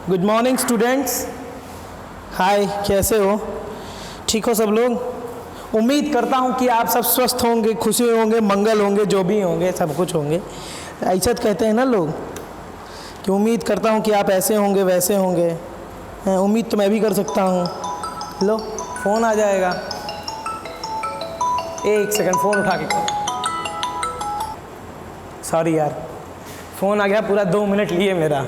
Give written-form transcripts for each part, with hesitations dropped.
Good morning students. हाय, कैसे हो? ठीक हो सब लोग? उम्मीद करता हूँ कि आप सब स्वस्थ होंगे, खुशी होंगे, मंगल होंगे, जो भी होंगे सब कुछ होंगे। ऐसा कहते हैं ना लोग कि उम्मीद करता हूँ कि आप ऐसे होंगे वैसे होंगे। उम्मीद तो मैं भी कर सकता हूँ। लो फ़ोन आ जाएगा, एक सेकंड फ़ोन उठा के। सॉरी यार, फ़ोन आ गया, पूरा 2 मिनट लिए मेरा।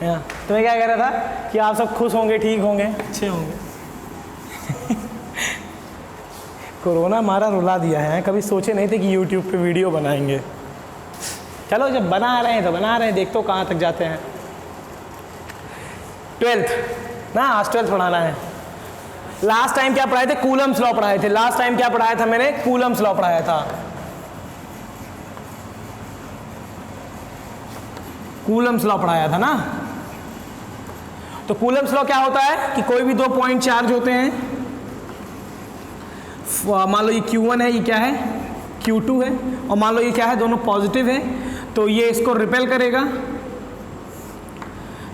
तुम्हें क्या कह रहा था कि आप सब खुश होंगे, ठीक होंगे, अच्छे होंगे। कोरोना हमारा रुला दिया है। कभी सोचे नहीं थे कि यूट्यूब पे वीडियो बनाएंगे। चलो जब बना रहे हैं तो बना रहे हैं, देखते हो कहाँ तक जाते हैं। 12th ना, आज 12th पढ़ाना है। लास्ट टाइम क्या पढ़ाए थे? कूलम्स लॉ पढ़ाए थे। लास्ट टाइम क्या पढ़ाया था मैंने? कूलम्स लॉ पढ़ाया था। कूलम्स लॉ पढ़ाया था ना। तो कूलम्स लॉ क्या होता है कि कोई भी 2 पॉइंट चार्ज होते हैं, मान लो ये Q1 है, ये क्या है? Q2 है, और मान लो ये क्या है? दोनों पॉजिटिव है, तो ये इसको रिपेल करेगा,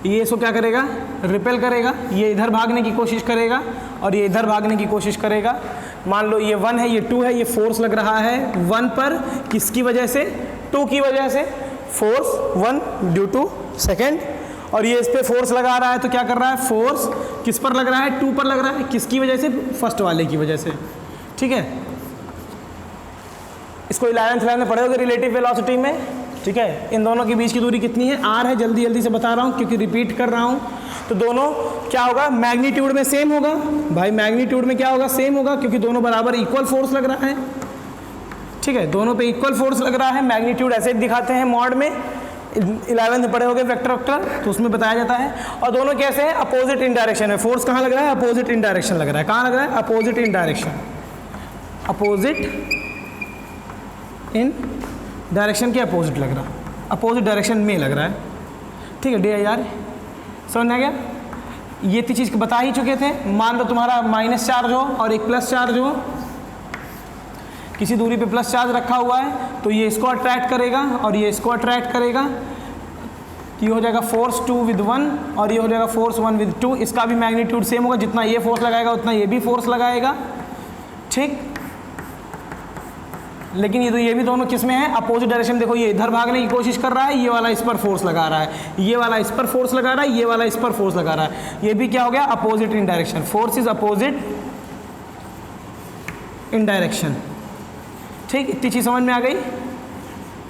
ये इसको क्या करेगा? रिपेल करेगा। ये इधर भागने की कोशिश करेगा और ये इधर भागने की कोशिश करेगा। मान लो ये 1 है, ये 2 है, ये फोर्स लग रहा है 1 पर, किसकी वजह से? 2 की वजह से। फोर्स 1 ड्यू टू सेकेंड, और ये इस पे फोर्स लगा रहा है, तो क्या कर रहा है? फोर्स किस पर लग रहा है? 2 पर लग रहा है। किसकी वजह से? फर्स्ट वाले की वजह से। ठीक है, इसको 11th में पढ़े होगे रिलेटिव वेलोसिटी में। ठीक है, इन दोनों के बीच की दूरी कितनी है? r है। जल्दी जल्दी से बता रहा हूँ क्योंकि रिपीट कर रहा हूँ। तो दोनों क्या होगा? मैग्नीट्यूड में सेम होगा भाई। मैग्नीट्यूड में क्या होगा? सेम होगा, क्योंकि दोनों बराबर इक्वल फोर्स लग रहा है। ठीक है, दोनों पे इक्वल फोर्स लग रहा है। मैग्नीट्यूड ऐसे दिखाते हैं मॉड में, 11th में पढ़े होगे वेक्टर, तो उसमें बताया जाता है। और दोनों कैसे हैं? अपोजिट इन डायरेक्शन है। फोर्स कहाँ लग रहा है? अपोजिट इन डायरेक्शन लग रहा है। कहाँ लग रहा है? Opposite in direction. Opposite in direction के अपोजिट लग रहा है, अपोजिट डायरेक्शन में लग रहा है। ठीक है, डी यार समझ आ गया? ये इतनी चीज़ बता ही चुके थे। मान लो तुम्हारा माइनस चार्ज हो और एक प्लस चार्ज हो, किसी दूरी पे प्लस चार्ज रखा हुआ है, तो ये इसको अट्रैक्ट करेगा और ये इसको अट्रैक्ट करेगा। ये हो जाएगा फोर्स 2 with 1 और ये हो जाएगा फोर्स 1 with 2। इसका भी मैग्नीट्यूड सेम होगा, जितना ये फोर्स लगाएगा उतना ये भी फोर्स लगाएगा। ठीक, लेकिन ये भी दोनों किस में है? Opposite direction. देखो ये इधर भागने की कोशिश कर रहा है, ये वाला इस पर फोर्स लगा रहा है, ये वाला इस पर फोर्स लगा रहा है, ये वाला इस पर फोर्स लगा रहा है। ये भी क्या हो गया? Opposite in direction. Force is opposite in direction. ठीक, इतनी चीज समझ में आ गई?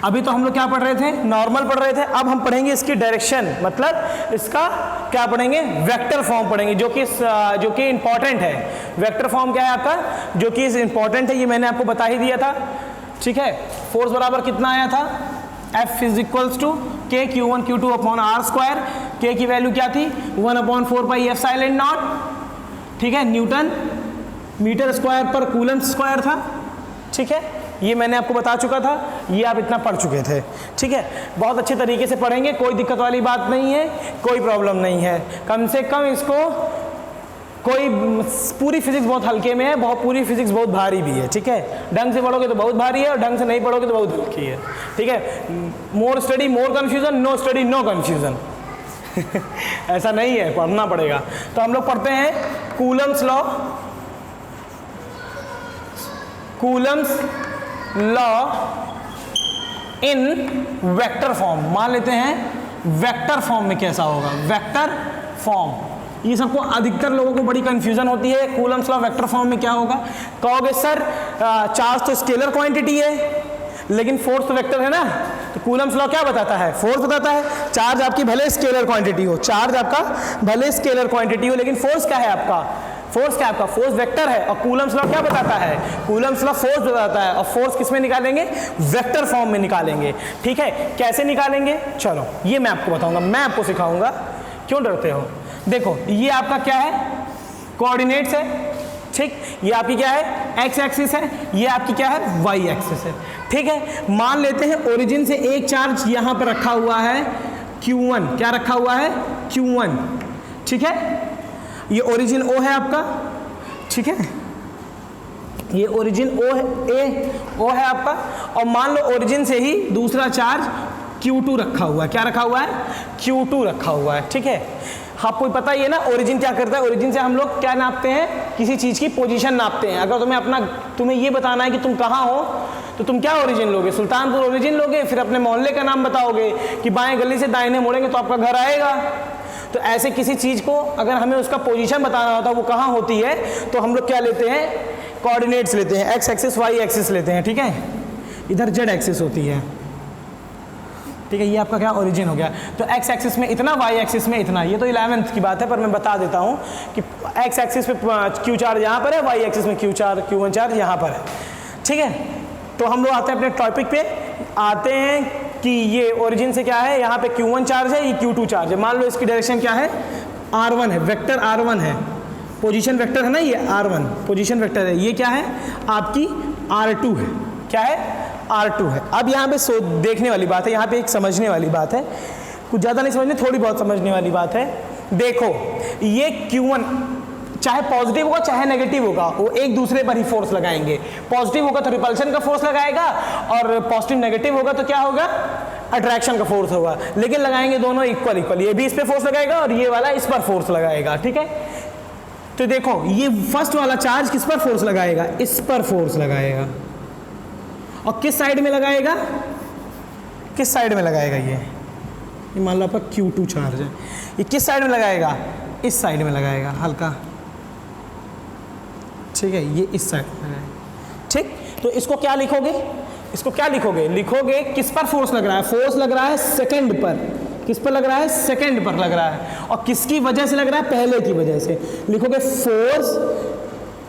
अभी तो हम लोग क्या पढ़ रहे थे? नॉर्मल पढ़ रहे थे। अब हम पढ़ेंगे इसकी डायरेक्शन, मतलब इसका क्या पढ़ेंगे? वेक्टर फॉर्म पढ़ेंगे, जो कि इंपॉर्टेंट है। वेक्टर फॉर्म क्या है आपका? जो कि इंपॉर्टेंट है, ये मैंने आपको बता ही दिया था। ठीक है, फोर्स बराबर कितना आया था? F is equals to K Q1 Q2 upon R square. K की वैल्यू क्या थी? 1/4 पाई एप्सिलॉन नॉट। ठीक है, न्यूटन मीटर स्क्वायर पर कूलम स्क्वायर था। ठीक है, ये मैंने आपको बता चुका था, ये आप इतना पढ़ चुके थे। ठीक है, बहुत अच्छे तरीके से पढ़ेंगे, कोई दिक्कत वाली बात नहीं है, कोई प्रॉब्लम नहीं है। कम से कम इसको कोई, पूरी फिजिक्स बहुत हल्के में है, पूरी फिजिक्स बहुत भारी भी है। ठीक है, ढंग से पढ़ोगे तो बहुत भारी है और ढंग से नहीं पढ़ोगे तो बहुत हल्की है। ठीक है, more study more confusion, no study no confusion. ऐसा नहीं है, पढ़ना पड़ेगा। तो हम लोग पढ़ते हैं Coulomb's law. Coulomb's law in vector form. मान लेते हैं वेक्टर फॉर्म में कैसा होगा? वेक्टर फॉर्म, ये सबको अधिकतर लोगों को बड़ी कंफ्यूजन होती है। कूलम्स लॉ वेक्टर फॉर्म में क्या होगा? कहोगे सर चार्ज तो स्केलर क्वांटिटी है लेकिन फोर्स तो वेक्टर है ना। तो कूलम्स लॉ क्या बताता है? फोर्स बताता है। चार्ज आपकी भले स्केलर क्वांटिटी हो, चार्ज आपका भले स्केलर क्वांटिटी हो, लेकिन फोर्स क्या है आपका? फोर्स क्या आपका? फोर्स वेक्टर है। और कूलम्स लॉ क्या बताता है? कूलम्स लॉ फोर्स बताता है। और फोर्स किस में निकालेंगे? वेक्टर फॉर्म में निकालेंगे। ठीक है, कैसे निकालेंगे? चलो ये मैं आपको बताऊंगा, मैं आपको सिखाऊंगा। क्यों डरते हो? देखो ये आपका क्या है? कोऑर्डिनेट्स है। ठीक, ये आपकी क्या है? एक्स एक्सिस है, ये आपकी क्या है? वाई एक्सिस है। ठीक है, मान लेते हैं ओरिजिन से एक चार्ज यहां पर रखा हुआ है Q1। क्या रखा हुआ है? Q1। ठीक है, ये ओरिजिन O है आपका। ठीक है, ये ओरिजिन O है आपका। और मान लो ओरिजिन से ही दूसरा चार्ज Q2 रखा हुआ है। क्या रखा हुआ है? Q2 रखा हुआ है। ठीक है, आपको पता ही है ना ओरिजिन क्या करता है, ओरिजिन से हम लोग क्या नापते हैं, किसी चीज़ की पोजीशन नापते हैं। अगर तुम्हें ये बताना है कि तुम कहाँ हो, तो तुम क्या ओरिजिन लोगे, सुल्तानपुर ओरिजिन लोगे, फिर अपने मोहल्ले का नाम बताओगे कि बाएं गली से दाहिने मुड़ेंगे तो आपका घर आएगा। तो ऐसे किसी चीज़ को अगर हमें उसका पोजीशन बताना होता है वो कहाँ होती है, तो हम लोग क्या लेते हैं, कोऑर्डिनेट्स लेते हैं, एक्स एक्सिस वाई एक्सिस लेते हैं, ठीक है। इधर जेड एक्सिस होती है, ठीक है। ये आपका क्या ओरिजिन हो गया। तो एक्स एक्सिस में इतना, वाई एक्सिस में इतना। ये तो 11th की बात है, पर मैं बता देता हूँ कि एक्स एक्सिस पे क्यू चार्ज यहाँ पर है, वाई एक्सिस में Q1 चार्ज यहाँ पर है, ठीक है। तो हम लोग आते हैं अपने टॉपिक पे, आते हैं कि ये ओरिजिन से क्या है, यहाँ पे Q1 चार्ज है, ये Q2 चार्ज है। मान लो इसकी डायरेक्शन क्या है, R1 है, वेक्टर R1 है, पोजीशन वेक्टर है ना, ये R1 पोजीशन वेक्टर है, ये क्या है आपकी R2 है, क्या है R2 है। अब यहाँ पे देखने वाली बात है, यहाँ पे एक समझने वाली बात है, कुछ ज़्यादा नहीं समझने, थोड़ी बहुत समझने वाली बात है। देखो ये Q1 चाहे पॉजिटिव होगा चाहे नेगेटिव होगा, वो एक दूसरे पर ही फोर्स लगाएंगे। पॉजिटिव होगा तो रिपल्शन का फोर्स लगाएगा, और पॉजिटिव नेगेटिव होगा तो क्या होगा, अट्रैक्शन का फोर्स होगा। लेकिन लगाएंगे दोनों इक्वल इक्वल, ये भी इस पर फोर्स लगाएगा और ये वाला इस पर फोर्स लगाएगा, ठीक है। तो देखो ये फर्स्ट वाला चार्ज किस पर फोर्स लगाएगा, इस पर फोर्स लगाएगा, और किस साइड में लगाएगा, किस साइड में लगाएगा, ये मान लो आपका Q2 चार्ज है, ये किस साइड में लगाएगा, इस साइड में लगाएगा हल्का, ठीक है, ये इस साइड में लगाएगा, ठीक। तो इसको क्या लिखोगे, इसको क्या लिखोगे, लिखोगे किस पर फोर्स लग रहा है, फोर्स लग रहा है सेकंड पर, किस पर लग रहा है, सेकंड पर लग रहा है, और किसकी वजह से लग रहा है, पहले की वजह से। लिखोगे force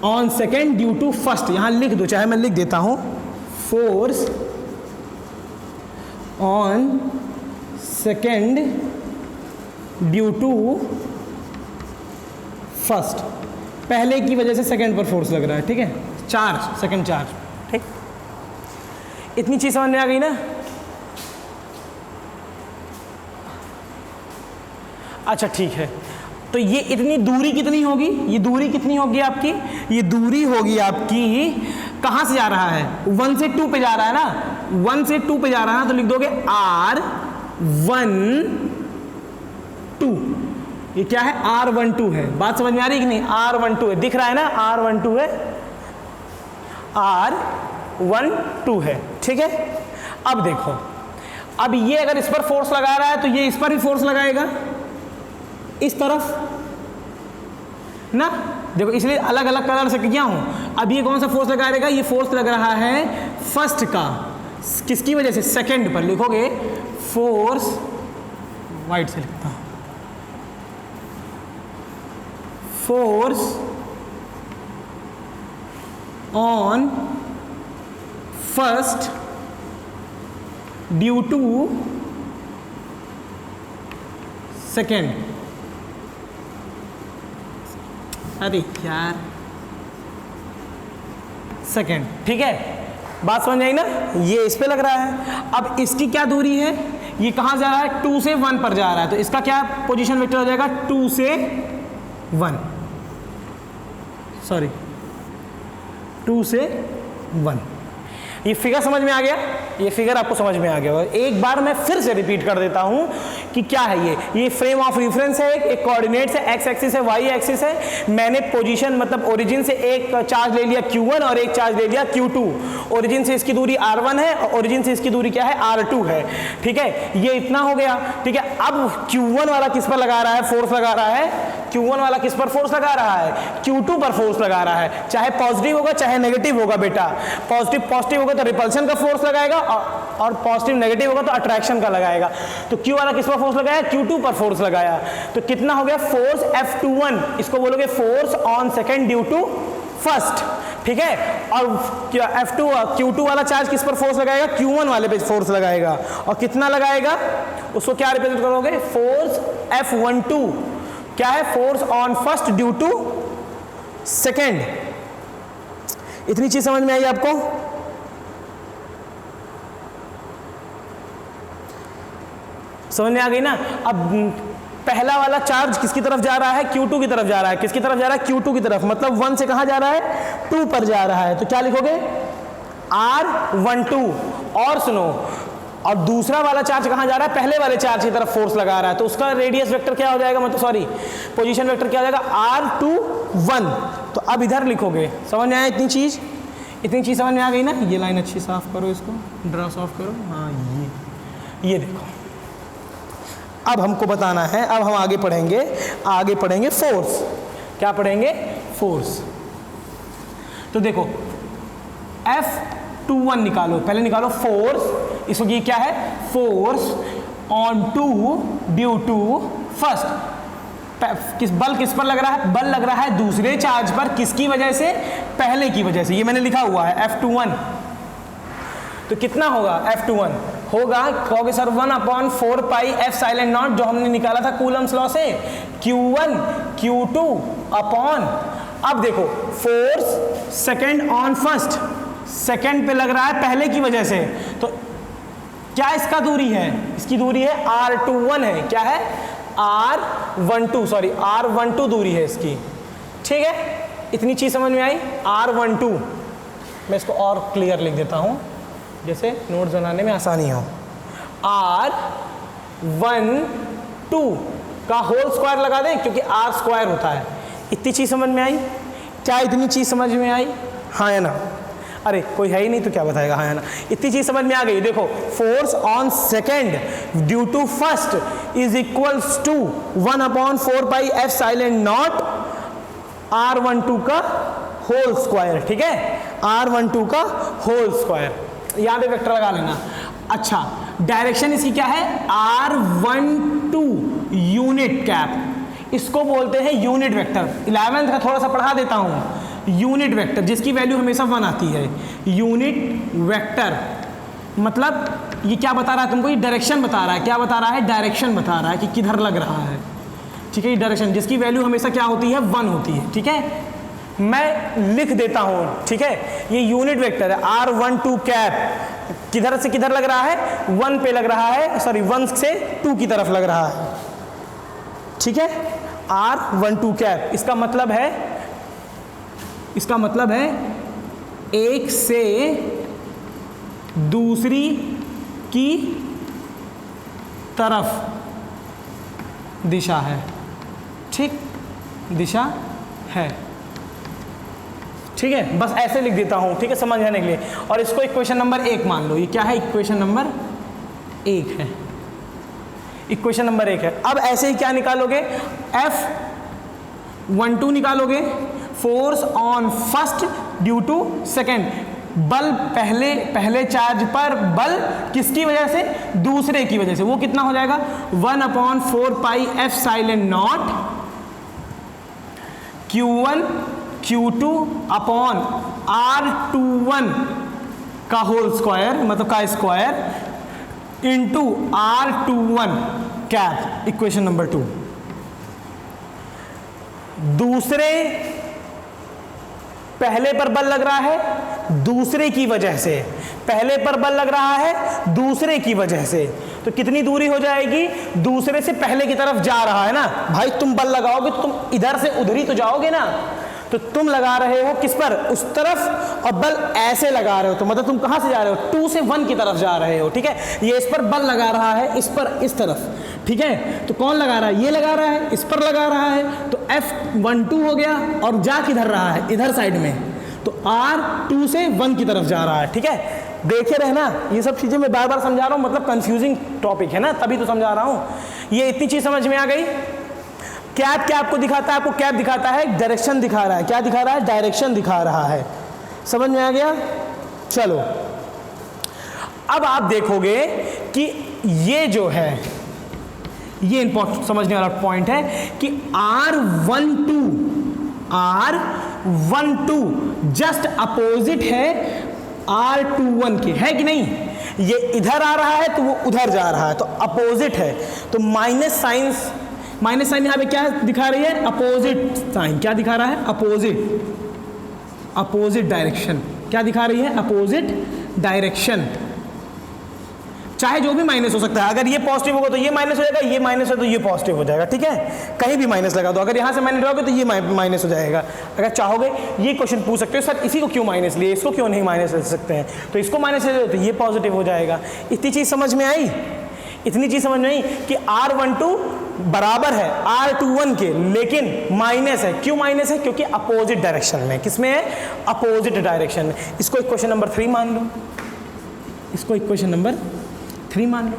on second due to first, यहां लिख दो, चाहे मैं लिख देता हूं, force on second due to first, पहले की वजह से सेकंड पर फोर्स लग रहा है, ठीक है, चार्ज, सेकंड चार्ज, ठीक। इतनी चीज समझ में आ गई ना। अच्छा ठीक है, तो ये इतनी दूरी कितनी होगी, ये दूरी कितनी होगी आपकी, ये दूरी होगी आपकी, कहां से जा रहा है, 1 से 2 पे जा रहा है ना, 1 से 2 पे जा रहा है ना, तो लिख दोगे R1 2, ये क्या है, R12 है। बात समझ में आ रही है कि नहीं, R12 है, दिख रहा है ना, R12 है, R12 है, ठीक है। अब देखो, अब ये अगर इस पर फोर्स लगा रहा है तो ये इस पर भी फोर्स लगाएगा, इस तरफ ना, देखो इसलिए अलग अलग कलर से किया हूं। अब ये कौन सा फोर्स लगा रहेगा, ये फोर्स लग रहा है फर्स्ट का, किसकी वजह से, सेकंड पर। लिखोगे फोर्स, वाइट से लिखता हूं, force on first due to second. अरे यार, सेकेंड, ठीक है, बात समझ आई ना, ये इस पे लग रहा है। अब इसकी क्या दूरी है, ये कहां जा रहा है, 2 से 1 पर जा रहा है, तो इसका क्या पोजीशन वेक्टर हो जाएगा, 2 से 1, सॉरी 2 से 1। ये फिगर समझ में आ गया, ये फिगर आपको समझ में आ गया। एक बार मैं फिर से रिपीट कर देता हूं कि क्या है ये फ्रेम ऑफ रेफरेंस है, एक कोऑर्डिनेट्स है, एक्स एक्सिस है, वाई एक्सिस है। मैंने पोजीशन मतलब ओरिजिन से एक चार्ज ले लिया Q1 और एक चार्ज ले लिया Q2। ओरिजिन से इसकी दूरी R1 है और ओरिजिन से इसकी दूरी क्या है, R2 है, ठीक है। ये इतना हो गया, ठीक है। अब Q1 वाला किस पर लगा रहा है, फोर्स लगा रहा है, Q1 वाला किस पर फोर्स लगा रहा है, Q2 पर फोर्स लगा रहा है। चाहे पॉजिटिव होगा चाहे नेगेटिव होगा बेटा, पॉजिटिव होगा तो रिपल्शन का फोर्स लगाएगा और पॉजिटिव नेगेटिव होगा तो अट्रैक्शन का लगाएगा। तो Q वाला किस पर फोर्स लगाया, Q2 पर फोर्स लगाया, तो कितना हो गया, फोर्स F21, इसको बोलोगे force on second due to first, ठीक है। और Q2 वाला चार्ज किस पर फोर्स लगाएगा, Q1 वाले पे फोर्स लगाएगा, और कितना लगाएगा, उसको क्या रिप्रेजेंट करोगे, फोर्स F12, क्या है, force on first due to second. इतनी चीज समझ में आई आपको, समझ में आ गई ना। अब पहला वाला चार्ज किसकी तरफ जा रहा है, Q2 की तरफ जा रहा है, किसकी तरफ जा रहा है, Q2 की तरफ, मतलब 1 से कहां जा रहा है, 2 पर जा रहा है, तो क्या लिखोगे, R12। और सुनो, और दूसरा वाला चार्ज कहाँ जा रहा है, पहले वाले चार्ज की तरफ फोर्स लगा रहा है, तो उसका रेडियस वेक्टर क्या हो जाएगा, मतलब सॉरी पोजीशन वेक्टर क्या हो जाएगा, r21। तो अब इधर लिखोगे, समझ में आया इतनी चीज़ समझ में आ गई ना। ये लाइन अच्छी साफ करो, इसको ड्रा साफ करो, हाँ ये देखो। अब हमको बताना है, अब हम आगे पढ़ेंगे फोर्स। क्या पढ़ेंगे, फोर्स। तो देखो F21 निकालो, पहले निकालो फोर्स। इसको ये क्या है, force on two due to first, किस पर लग रहा है, बल लग रहा है दूसरे चार्ज पर, किसकी वजह से, पहले की वजह से। ये मैंने लिखा हुआ है F21। तो कितना होगा F21 होगा, कहोगे sir 1/4 pi F silent not, जो हमने निकाला था कूलम्स लॉ से, Q1 Q2 अपॉन, अब देखो force second on first, second पे लग रहा है पहले की वजह से, तो क्या इसका दूरी है, इसकी दूरी है R21 है, क्या है R12 दूरी है इसकी, ठीक है। इतनी चीज समझ में आई, R12। मैं इसको और क्लियर लिख देता हूं जैसे नोट्स बनाने में आसानी हो। R12 का होल स्क्वायर लगा दें, क्योंकि R स्क्वायर होता है। इतनी चीज समझ में आई, क्या इतनी चीज समझ में आई, हाँ है ना, अरे कोई है ही नहीं तो क्या बताएगा, हाँ है ना। इतनी चीज समझ में आ गई। देखो force on second due to first is equals to 1/4 pi F silent naught R12 का होल स्क्वायर, ठीक है, R12 का होल स्क्वायर। यहाँ पे वेक्टर लगा लेना। अच्छा, डायरेक्शन इसकी क्या है, R12 यूनिट कैप, इसको बोलते हैं यूनिट वेक्टर। 11th का थोड़ा सा पढ़ा देता हूँ, यूनिट वेक्टर जिसकी वैल्यू हमेशा 1 आती है। यूनिट वेक्टर मतलब ये क्या बता रहा है तुमको, ये डायरेक्शन बता रहा है, क्या बता रहा है, डायरेक्शन बता रहा है कि किधर लग रहा है, ठीक है। ये डायरेक्शन जिसकी वैल्यू हमेशा क्या होती है, 1 होती है, ठीक है। मैं लिख देता हूँ, ठीक है। ये यूनिट वेक्टर है R12 कैप, किधर से किधर लग रहा है, 1 पे लग रहा है, सॉरी 1 से 2 की तरफ लग रहा है, ठीक है। R12 कैप, इसका मतलब है एक से दूसरी की तरफ दिशा है, ठीक, दिशा है, ठीक है। बस ऐसे लिख देता हूं, ठीक है, समझ आने के लिए। और इसको इक्वेशन नंबर 1 मान लो, ये क्या है, इक्वेशन नंबर 1 है, इक्वेशन नंबर 1 है। अब ऐसे ही क्या निकालोगे, F12 निकालोगे, force on first due to second, बल पहले चार्ज पर, बल किसकी वजह से, दूसरे की वजह से, वो कितना हो जाएगा 1/4 pi F silent naught Q1 Q2 upon R21 का होल स्क्वायर, मतलब का square, into R21 cap, equation number 2। दूसरे पहले पर बल लग रहा है दूसरे की वजह से, पहले पर बल लग रहा है दूसरे की वजह से, तो कितनी दूरी हो जाएगी, दूसरे से पहले की तरफ जा रहा है ना भाई। तुम बल लगाओगे तो तुम इधर से उधर ही तो जाओगे ना, तो तुम लगा रहे हो किस पर, उस तरफ, और बल ऐसे लगा रहे हो, तो मतलब तुम कहां से जा रहे हो, 2 से 1 की तरफ जा रहे हो, ठीक है। ये इस पर बल लगा रहा है, इस पर इस तरफ, ठीक है। तो कौन लगा रहा है, ये लगा रहा है, इस पर लगा रहा है, तो F12 हो गया, और जा किधर रहा है, इधर साइड में, तो R2 से 1 की तरफ जा रहा है, ठीक है। देखे रहना, ये सब चीजें मैं बार बार समझा रहा हूं, मतलब कंफ्यूजिंग टॉपिक है ना, तभी तो समझा रहा हूं। ये इतनी चीज समझ में आ गई। कैप क्या आपको दिखाता है, आपको कैप दिखाता है डायरेक्शन दिखा रहा है, क्या दिखा रहा है, डायरेक्शन दिखा रहा है, समझ में आ गया। चलो अब आप देखोगे कि ये जो है, ये इंपॉर्टेंट समझने वाला पॉइंट है कि R12 जस्ट अपोजिट है R21 के, है कि नहीं। ये इधर आ रहा है तो वो उधर जा रहा है, तो अपोजिट है, तो माइनस साइन यहाँ पे क्या दिखा रही है, अपोजिट साइन, क्या दिखा रहा है, अपोजिट डायरेक्शन, क्या दिखा रही है, अपोजिट डायरेक्शन। चाहे जो भी माइनस हो सकता है, अगर ये पॉजिटिव होगा तो ये माइनस हो जाएगा, ये माइनस है तो ये पॉजिटिव हो जाएगा, ठीक है, कहीं भी माइनस लगा दो, अगर यहाँ से माइनस लगाओगे तो ये माइनस हो जाएगा। अगर चाहोगे ये क्वेश्चन पूछ सकते हो, सर इसी को क्यों माइनस लिए, इसको क्यों नहीं माइनस ले सकते हैं, तो इसको माइनस ले दो तो ये पॉजिटिव हो जाएगा। इतनी चीज़ समझ में आई, इतनी चीज़ समझ में आई कि R12 बराबर है R21 के, लेकिन माइनस है, क्यों माइनस है, क्योंकि अपोजिट डायरेक्शन में, किसमें है, अपोजिट डायरेक्शन में। इसको इक्वेशन नंबर 3 मान लो, इसको इक्वेशन नंबर 3 मान लो,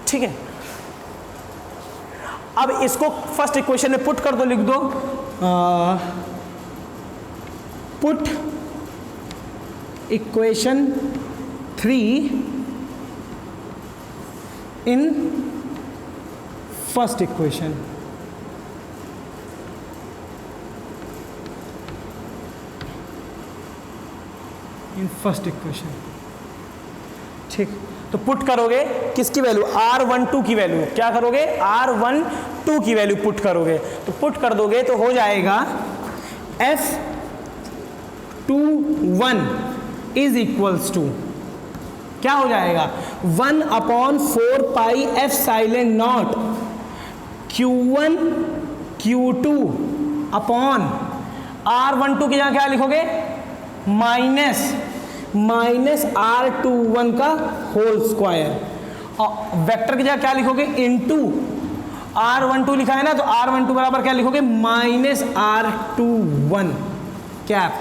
ठीक है। अब इसको फर्स्ट इक्वेशन में पुट कर दो, लिख दो put equation 3 in first equation. In first equation, ठीक। तो पुट करोगे किसकी वैल्यू, R12 की वैल्यू, क्या करोगे, R12 की वैल्यू पुट करोगे, तो पुट कर दोगे तो हो जाएगा F21 इज इक्वल्स टू, क्या हो जाएगा, 1/4 pi epsilon naught Q1 Q2 upon R12 की जगह क्या लिखोगे, माइनस R21 का होल स्क्वायर, और वेक्टर की जगह क्या लिखोगे, इनटू R12 लिखा है ना, तो R12 बराबर क्या लिखोगे, माइनस R21 कैप।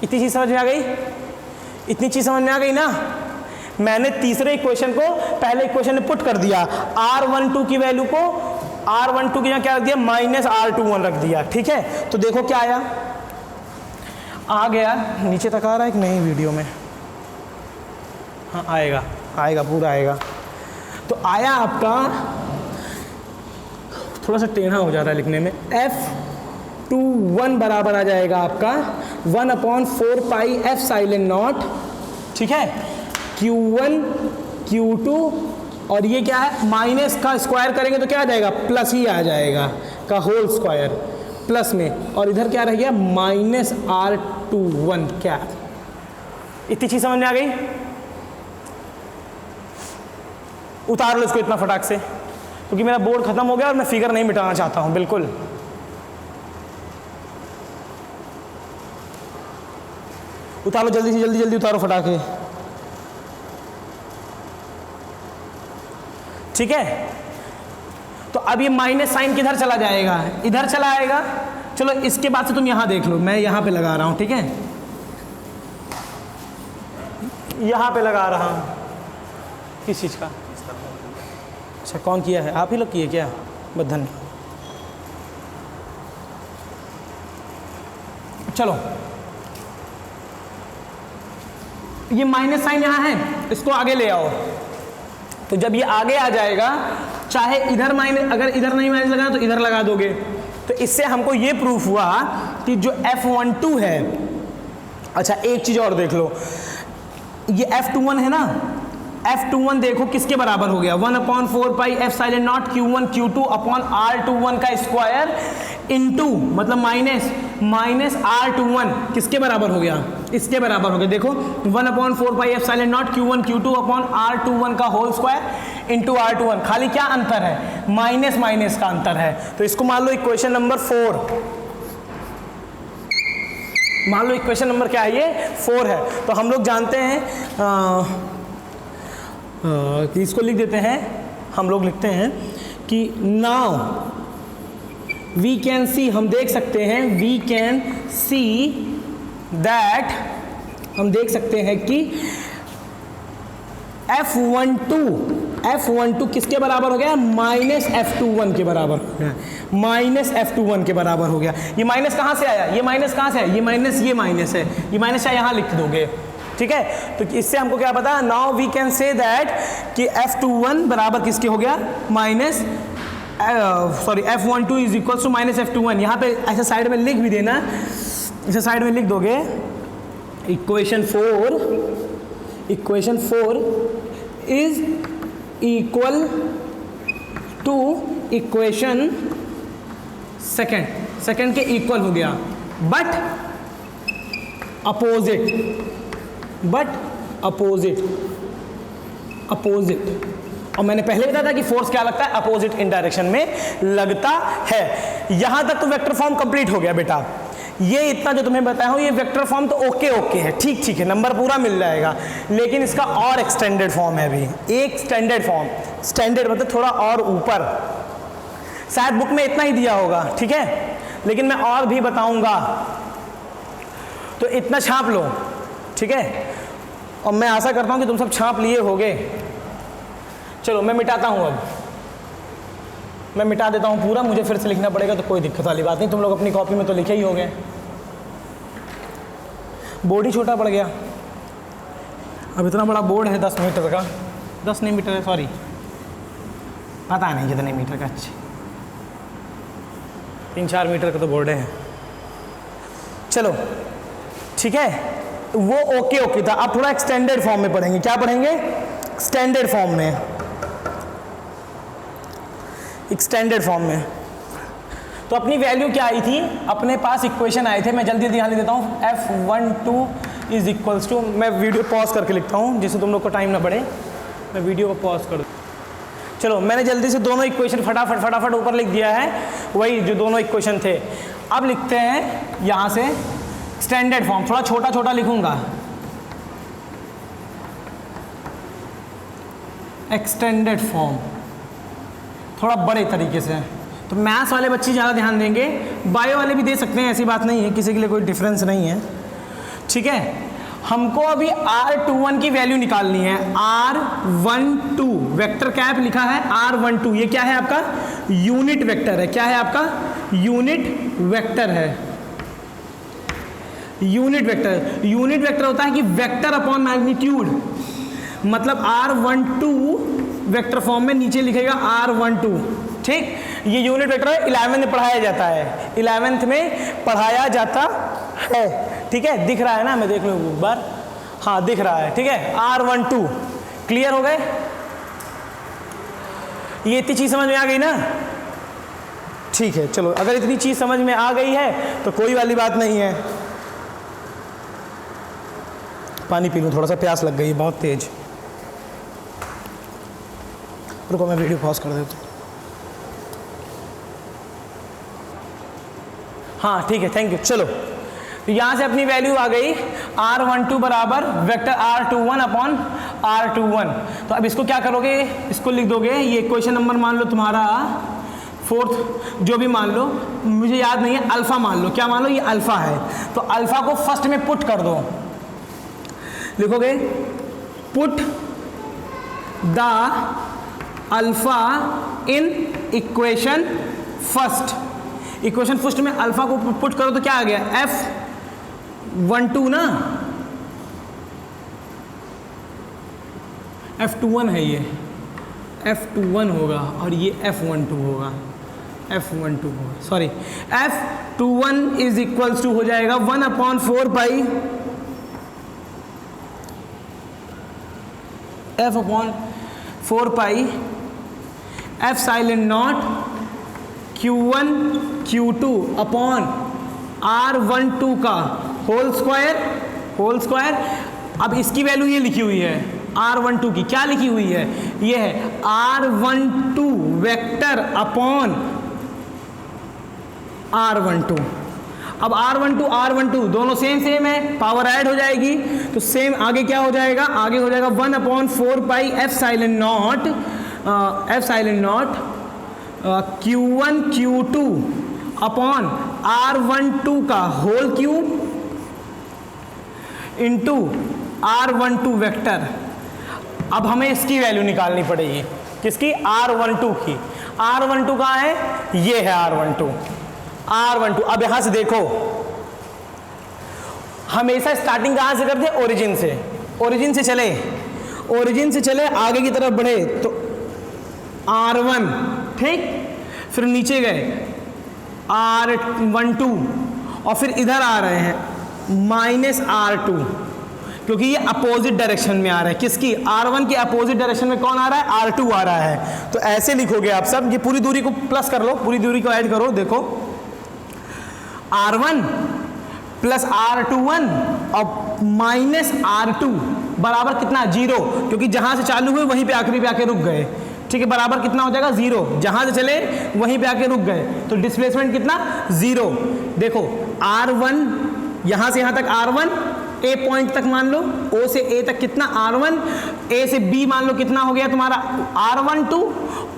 इतनी चीज समझ में आ गई, इतनी चीज समझ में आ गई ना। मैंने तीसरे इक्वेशन को पहले इक्वेशन में पुट कर दिया, R12 की वैल्यू को R12 की जगह क्या रख दिया, माइनस R21 रख दिया, ठीक है। तो देखो क्या आया, आ गया, नीचे तक आ रहा है कि नहीं वीडियो में, हाँ आएगा, आएगा पूरा आएगा। तो आया आपका, थोड़ा सा टेढ़ा हो जा रहा है लिखने में, F21 बराबर आ जाएगा आपका 1/4 पाई एप्सिलॉन नॉट, ठीक है, Q1 Q2, और ये क्या है, माइनस का स्क्वायर करेंगे तो क्या आ जाएगा, प्लस ही आ जाएगा, का होल स्क्वायर प्लस में, और इधर क्या रह गया, माइनस R21 क्या। इतनी चीज समझ में आ गई, उतार लो इसको इतना फटाक से, क्योंकि मेरा बोर्ड खत्म हो गया और मैं फिगर नहीं मिटाना चाहता हूं बिल्कुल। उतारो जल्दी से, जल्दी जल्दी उतारो फटाके, ठीक है। तो अब ये माइनस साइन किधर चला जाएगा, इधर चला आएगा। चलो इसके बाद से तुम यहां देख लो, मैं यहां पे लगा रहा हूं, ठीक है, यहां पे लगा रहा हूं। किस चीज का, अच्छा कौन किया है, आप ही लोग किए क्या, बहुत धन्यवाद। चलो ये माइनस साइन यहां है, इसको आगे ले आओ। तो जब ये आगे आ जाएगा, चाहे इधर माइनस, अगर इधर नहीं माइनस लगाना तो इधर लगा दोगे। तो इससे हमको ये प्रूफ हुआ कि जो F12 है, अच्छा एक चीज और देख लो, ये F21 है ना, F21 देखो किसके बराबर हो गया, 1/4 pi epsilon naught Q1 Q2 upon R21 का स्क्वायर इनटू, मतलब माइनस R21 किसके बराबर हो गया, इसके बराबर हो गया। देखो 1/4 pi epsilon naught Q1 Q2 upon R21 का होल स्क्वायर इंटू R21, खाली क्या अंतर है, माइनस माइनस का अंतर है। तो इसको मान लो इक्वेशन नंबर 4, मान लो इक्वेशन नंबर क्या है, ये 4 है। तो हम लोग जानते हैं कि इसको लिख देते हैं, हम लोग लिखते हैं कि नाउ वी कैन सी, हम देख सकते हैं, वी कैन सी दैट, हम देख सकते हैं कि F12 किसके बराबर हो गया, माइनस F21 के बराबर हो गया, माइनस F21 के बराबर हो गया। ये माइनस कहाँ से आया, ये माइनस कहाँ से आया, ये माइनस है, ये माइनस यहाँ लिख दोगे, ठीक है। तो इससे हमको क्या पता, now we can say that कि F21 बराबर किसके हो गया, minus F12 is equal to minus F21। यहाँ पे ऐसे साइड में लिख भी देना, इसे साइड में लिख दोगे, equation 4 is equal to equation second के इक्वल हो गया, बट अपोजिट अपोजिट। और मैंने पहले बताया था कि फोर्स क्या लगता है, अपोजिट इन डायरेक्शन में लगता है। यहां तक तो वेक्टर फॉर्म कंप्लीट हो गया बेटा। ये इतना जो तुम्हें बताया हूं ये वेक्टर फॉर्म तो ओके है, ठीक है, नंबर पूरा मिल जाएगा। लेकिन इसका और एक्सटेंडेड फॉर्म है अभी, एक स्टैंडर्ड फॉर्म, स्टैंडर्ड मतलब थोड़ा और ऊपर, शायद बुक में इतना ही दिया होगा, ठीक है, लेकिन मैं और भी बताऊंगा। तो इतना छाप लो, ठीक है, और मैं आशा करता हूं कि तुम सब छाप लिए होगे। चलो मैं मिटाता हूं, अब मैं मिटा देता हूं पूरा, मुझे फिर से लिखना पड़ेगा तो कोई दिक्कत वाली बात नहीं, तुम लोग अपनी कॉपी में तो लिखे ही होंगे। बोर्ड ही छोटा पड़ गया, अब इतना बड़ा बोर्ड है 10 मीटर का, 10 नहीं मीटर है, सॉरी पता नहीं कितने मीटर का, अच्छे 3-4 मीटर का तो बोर्ड है। चलो ठीक है, वो ओके था। अब थोड़ा एक्सटेंडेड फॉर्म में पढ़ेंगे। क्या पढ़ेंगे? स्टैंडर्ड फॉर्म में, एक्सटेंडेड फॉर्म में। तो अपनी वैल्यू क्या आई थी, अपने पास इक्वेशन आए थे, मैं जल्दी ध्यान देता हूँ। F12 इज इक्वल्स टू, मैं वीडियो पॉज करके लिखता हूँ जिससे तुम लोग को टाइम ना पड़े, मैं वीडियो को पॉज कर दूँ। चलो मैंने जल्दी से दोनों इक्वेशन फटाफट ऊपर लिख दिया है, वही जो दोनों इक्वेशन थे। अब लिखते हैं यहाँ से स्टैंडर्ड फॉर्म, थोड़ा छोटा लिखूंगा, एक्सटेंडेड फॉर्म थोड़ा बड़े तरीके से। तो मैथ्स वाले बच्चे ज़्यादा ध्यान देंगे, बायो वाले भी दे सकते हैं, ऐसी बात नहीं है, किसी के लिए कोई डिफरेंस नहीं है, ठीक है। हमको अभी R21 की वैल्यू निकालनी है। R12 वेक्टर कैप लिखा है, R12 ये क्या है आपका? यूनिट वेक्टर है। क्या है आपका? यूनिट वेक्टर है। यूनिट वेक्टर होता है कि वेक्टर अपॉन मैग्नीट्यूड, मतलब R12 वेक्टर फॉर्म में नीचे लिखेगा R12, ठीक। ये यूनिट वेक्टर 11th में पढ़ाया जाता है, 11th में पढ़ाया जाता है, ठीक है। दिख रहा है ना, मैं देख लूँ एक बार, हाँ दिख रहा है, ठीक है। R12 क्लियर हो गए? ये इतनी चीज समझ में आ गई ना? ठीक है, चलो अगर इतनी चीज समझ में आ गई है तो कोई वाली बात नहीं है। पानी पी लूँ, थोड़ा सा प्यास लग गई बहुत तेज। रुको मैं वीडियो पॉज कर देता हूँ। हाँ ठीक है, थैंक यू। चलो तो यहाँ से अपनी वैल्यू आ गई R12 बराबर वेक्टर R21 अपॉन R21। तो अब इसको क्या करोगे, इसको लिख दोगे, ये क्वेश्चन नंबर मान लो तुम्हारा 4th, जो भी मान लो, मुझे याद नहीं है, अल्फा मान लो। क्या मान लो? ये अल्फा है, तो अल्फा को फर्स्ट में पुट कर दो। लिखोगे put the alpha in equation first. Equation first में अल्फा को पुट करो तो क्या आ गया? F12 ना, F21 है ये, F21 होगा और ये F12 होगा, F12 होगा, sorry F21 is equals to हो जाएगा 1/4 पाई F/4 पाई epsilon naught Q1 Q2 upon R12 का होल स्क्वायर। अब इसकी वैल्यू ये लिखी हुई है R12 की, क्या लिखी हुई है? ये है R12 वेक्टर अपॉन R12। अब R12 दोनों सेम है, पावर ऐड हो जाएगी तो सेम आगे क्या हो जाएगा? आगे हो जाएगा 1/4 pi epsilon naught Q1 Q2 upon R12 का whole cube into R12 vector. अब हमें इसकी वैल्यू निकालनी पड़ेगी, किसकी? R12 की। R12 कहाँ है? ये है R12। अब यहां से देखो, हमेशा स्टार्टिंग कहां से करते? ओरिजिन से चले आगे की तरफ बढ़े तो R1, ठीक, फिर नीचे गए R12 और फिर इधर आ रहे हैं -R2, क्योंकि ये अपोजिट डायरेक्शन में आ रहा है। किसकी? R1 के अपोजिट डायरेक्शन में कौन आ रहा है? R2 आ रहा है। तो ऐसे लिखोगे आप सब, ये पूरी दूरी को प्लस कर लो, पूरी दूरी को ऐड करो, देखो R1 प्लस R21 और -R2 बराबर कितना, 0, क्योंकि जहां से चालू हुए वहीं पे आखिरी पे आके रुक गए, ठीक है, बराबर कितना हो जाएगा 0, जहां से चले वहीं पे आके रुक गए, तो डिस्प्लेसमेंट कितना 0। देखो R1 यहां से यहां तक R1, A पॉइंट तक मान लो, O से A तक कितना R1, A से B मान लो कितना हो गया तुम्हारा R12,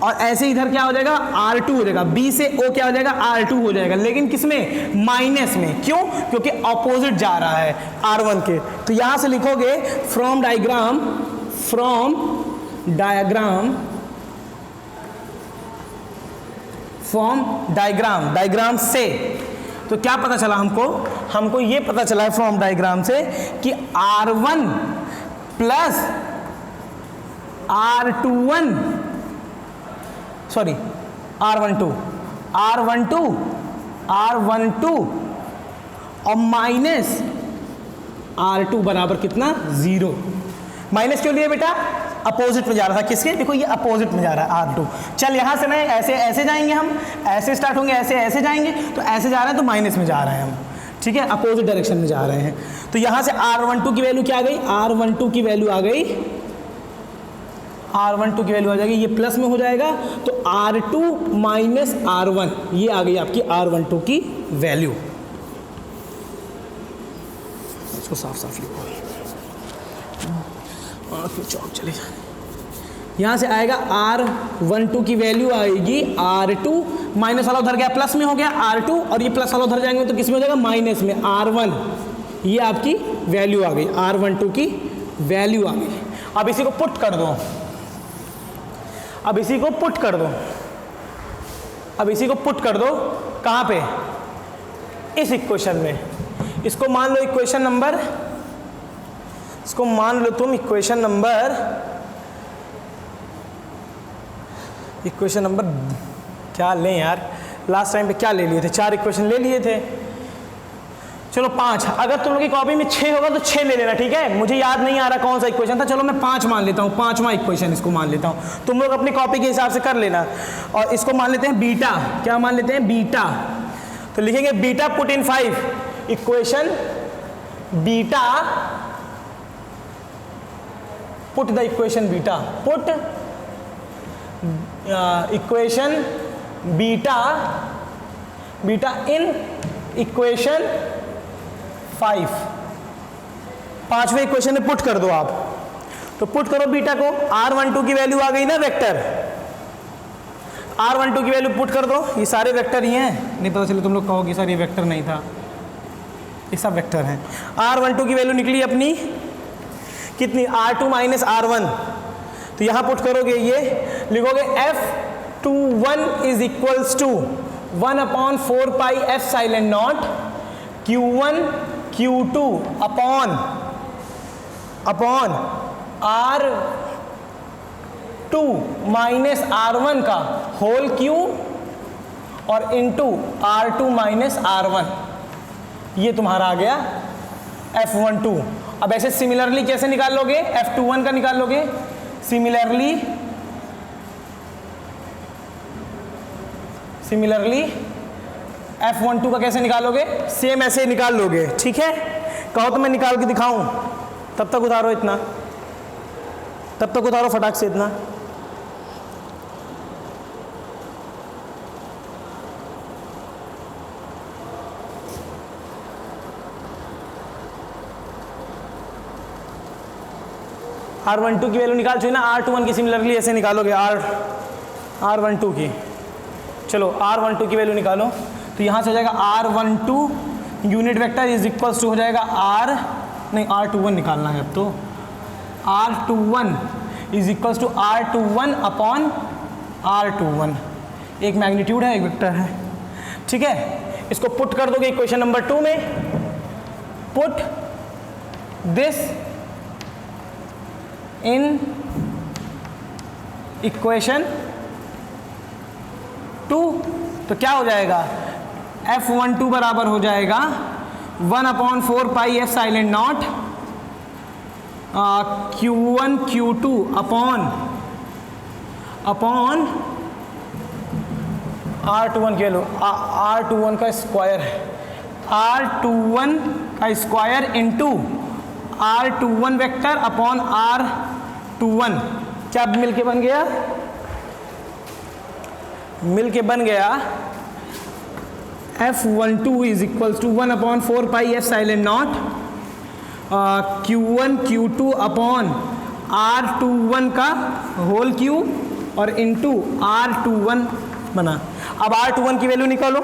और ऐसे इधर क्या हो जाएगा R2 हो जाएगा, B से O क्या हो जाएगा R2 हो जाएगा, लेकिन किसमें, माइनस में, क्यों, क्योंकि ऑपोजिट जा रहा है R1 के। तो यहां से लिखोगे फ्रॉम डायग्राम से, तो क्या पता चला हमको ये पता चला है फ्रॉम डायग्राम से कि R1 प्लस R12 और माइनस R2 बराबर कितना 0। माइनस क्यों लिए बेटा, अपोजिट में जा रहा था, किसके, देखो ये अपोजिट में जा रहा है R2। चल यहां से नहीं, ऐसे जाएंगे हम, ऐसे स्टार्ट होंगे, ऐसे जाएंगे, तो ऐसे जा रहे हैं तो माइनस में जा रहे हैं हम, ठीक है, अपोजिट डायरेक्शन में जा रहे हैं। तो यहां से R12 की वैल्यू क्या आ गई, R12 की वैल्यू आ गई, R12 की वैल्यू आ जाएगी, ये प्लस में हो जाएगा, तो R2 माइनस R1, ये आ गई आपकी R12 की वैल्यू। इसको साफ लिखो, चौक चले जाए, यहां से आएगा R12 की वैल्यू आएगी R2, माइनस वाला उधर गया प्लस में हो गया R2, और ये प्लस वाला उधर जाएंगे तो किस में हो जाएगा, माइनस में R1, ये आपकी वैल्यू आ गई, R12 की वैल्यू आ गई। अब इसी को पुट कर दो, अब इसी को पुट कर दो कहां पे, इस इक्वेशन में। इसको मान लो इक्वेशन नंबर, इसको मान लो तुम इक्वेशन नंबर क्या लें यार, लास्ट टाइम पे क्या ले लिए थे, 4 इक्वेशन ले लिए थे, चलो 5। अगर तुम लोग की कॉपी में 6 होगा तो 6 ले लेना, ठीक है, मुझे याद नहीं आ रहा कौन सा इक्वेशन था, चलो मैं 5 मान लेता हूँ, 5वां इक्वेशन इसको मान लेता हूँ, तुम लोग अपनी कॉपी के हिसाब से कर लेना। और इसको मान लेते हैं बीटा, क्या मान लेते हैं, बीटा, तो लिखेंगे beta put in 5, equation beta put the equation beta, put equation beta in equation 5, 5वें इक्वेशन में पुट कर दो आप, तो पुट करो बीटा को, R12 की वैल्यू आ गई ना वेक्टर, R12 की वैल्यू पुट कर दो, ये सारे वेक्टर ही हैं, नहीं पता चले तुम लोग कहोगे सर ये वेक्टर नहीं था, ये सब वेक्टर हैं। R12 की वैल्यू निकली अपनी कितनी, R2 माइनस R1, तो यहां पुट करोगे, ये लिखोगे F21 is equals to 1/4 pi epsilon naught Q1 Q2 upon R2 minus R1 का होल क्यू और इनटू R2 माइनस R1, ये तुम्हारा आ गया F12। अब ऐसे सिमिलरली कैसे निकाल लोगे, F21 का निकाल लोगे, सिमिलरली F12 का कैसे निकालोगे, सेम ऐसे निकाल लोगे, ठीक है, कहो तो मैं निकाल के दिखाऊं, तब तक उतारो इतना, तब तक उतारो फटाक से इतना। R12 की वैल्यू निकाल चाहिए ना, R21 की सिमिलरली ऐसे निकालोगे, R12 की, चलो R12 की वैल्यू निकालो, तो यहाँ से हो जाएगा R12 unit vector is equals to हो जाएगा R21 निकालना है अब तो, R21 is equals to R21 upon R21, एक मैग्नीट्यूड है एक वेक्टर है, ठीक है। इसको पुट कर दोगे इक्वेशन नंबर 2 में, पुट दिस इन इक्वेशन 2, तो क्या हो जाएगा, F12 बराबर हो जाएगा 1/4 pi epsilon naught Q1 Q2 upon R21 के लो, R21 का स्क्वायर है, R21 का square into R21 vector upon R21 क्या मिलके बन गया, मिलके बन गया F12 is equals to 1 upon 4 pi epsilon naught Q1 Q2 upon R21 का होल क्यूब और इनटू R21 बना। अब R21 की वैल्यू निकालो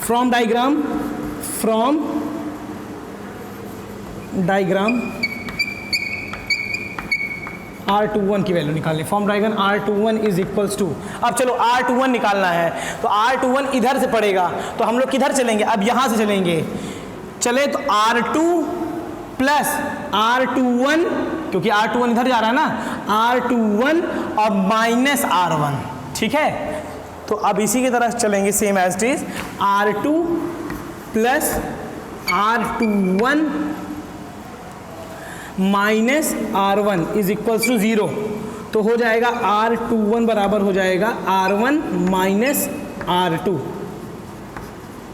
from diagram, from diagram R21 की वैल्यू निकालनी, form diagram R21 is equals to, अब चलो R21 निकालना है तो R21 इधर से पड़ेगा तो हम लोग किधर चलेंगे, अब यहाँ से चलेंगे, चले तो R2 प्लस R21 क्योंकि R21 इधर जा रहा है ना, R21 और माइनस R1, ठीक है। तो अब इसी की तरह चलेंगे same as it is, R2 plus R21 minus R1 is equals to 0, तो हो जाएगा R21 बराबर हो जाएगा R1 minus R2,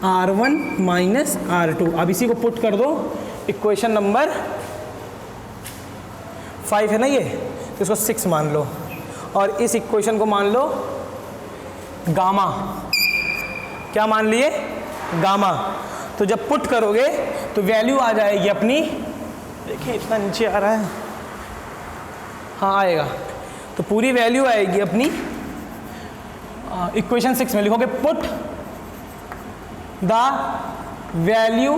R1 minus R2। अब इसी को पुट कर दो, इक्वेशन नंबर 5 है ना ये, तो इसको 6 मान लो और इस इक्वेशन को मान लो गामा, क्या मान लिए, गामा। तो जब पुट करोगे तो वैल्यू आ जाएगी अपनी, देखिए इतना नीचे आ रहा है, हाँ आएगा, तो पूरी वैल्यू आएगी अपनी इक्वेशन 6 में लिखोगे put the value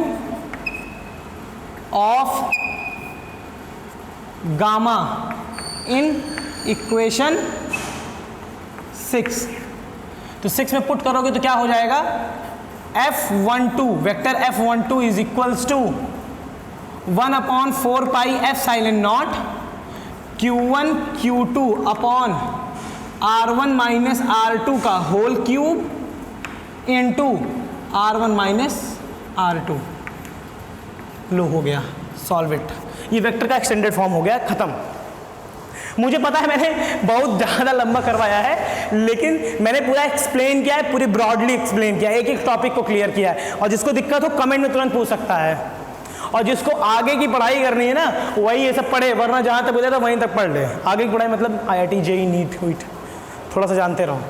of gamma in equation 6, तो 6 में पुट करोगे तो क्या हो जाएगा, F12 vector F12 is equals to 1 upon 4 pi epsilon naught Q1 Q2 upon R1 minus R2 का whole cube into R1 minus R2। लो हो गया सॉल्व इट, ये वेक्टर का एक्सटेंडेड फॉर्म हो गया, खत्म। मुझे पता है मैंने बहुत ज़्यादा लंबा करवाया है, लेकिन मैंने पूरा एक्सप्लेन किया है, पूरी ब्रॉडली एक्सप्लेन किया है, एक एक टॉपिक को क्लियर किया है, और जिसको दिक्कत हो कमेंट में तुरंत पूछ सकता है, और जिसको आगे की पढ़ाई करनी है ना वही ये सब पढ़े, वरना जहाँ तक बोले तो वहीं तक पढ़ ले। आगे की पढ़ाई मतलब IIT JEE नीट वीट थोड़ा सा जानते रहो।